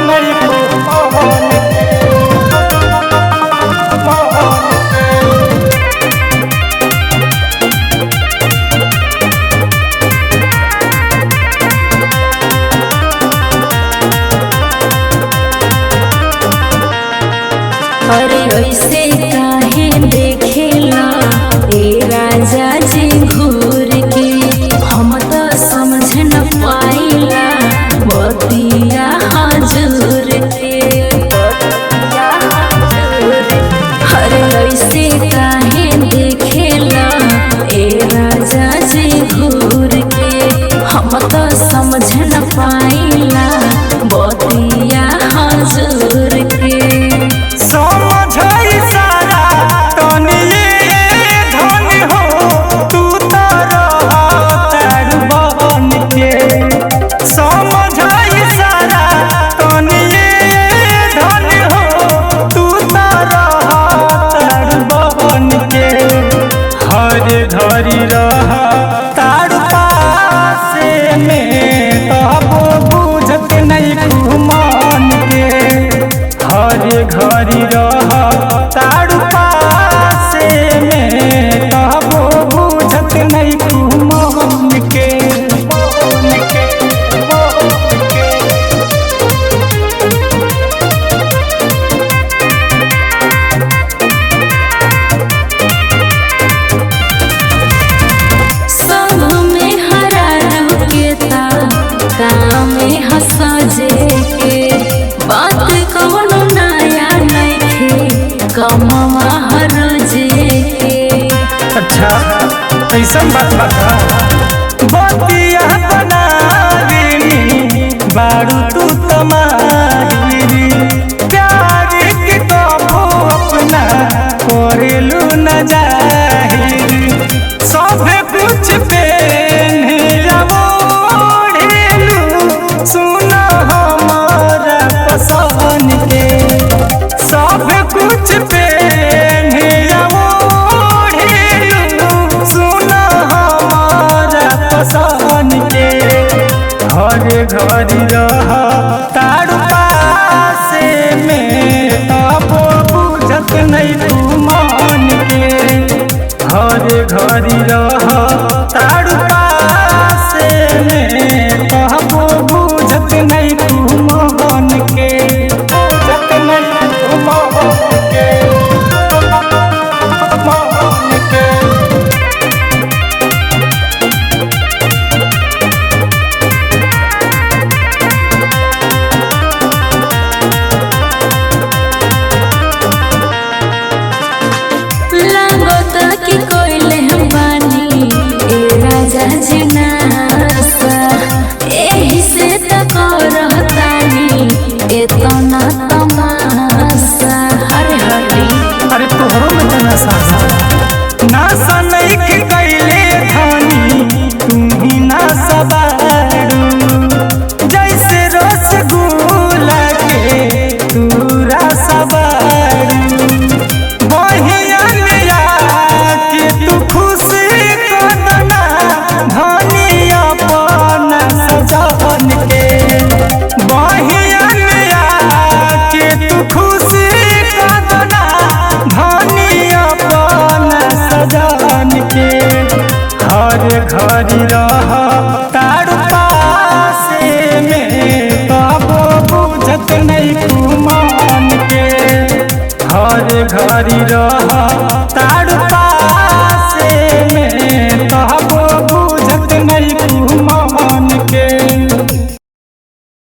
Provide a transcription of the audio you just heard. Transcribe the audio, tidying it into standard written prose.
नहीं मोहन अरे ऐसे काहे देखेला ए राजा जी घूर के, हम तो समझ न पाइला बतिया हजूर के। अरे ऐसे काहे देखेला ए राजा जी घूर के, हम तो समझ न पाइला बतिया हजूर के। घरी रह तारू पासे में तबो बुझत नहीं मन के। हरे घरी रह तारू पासे में तबो बुझत नहीं मन के। में हंसजे के बात कौनो नया नइखे, कमवा हरजे के। अच्छा ऐसा बात बता बतिया बनावीनी बारू तू तमारी, प्यार के कबो अपना करेलू न जाहिर। सब कुछ पे सब कुछ पे सुना हमारा पसंद के। हरे घरी रह तारू पासे में तबो बुझत नहीं तू मन के। हरे घरी रह तारू पासे में तबो बुझत नहीं तू मन के। कि कोइले बानी ए राजा जी नासा, एही से त करतानी एतना तमाशा। हरे हरी अरे तोहरो में जना सासा नासा नहीं के कैले धानी तुम ही ना सबारू। जैसे रसगुल्ला के तूरा सबारू, घरी रह तारू पासे में तबो बुझत नहीं मन के। हरे घरी रह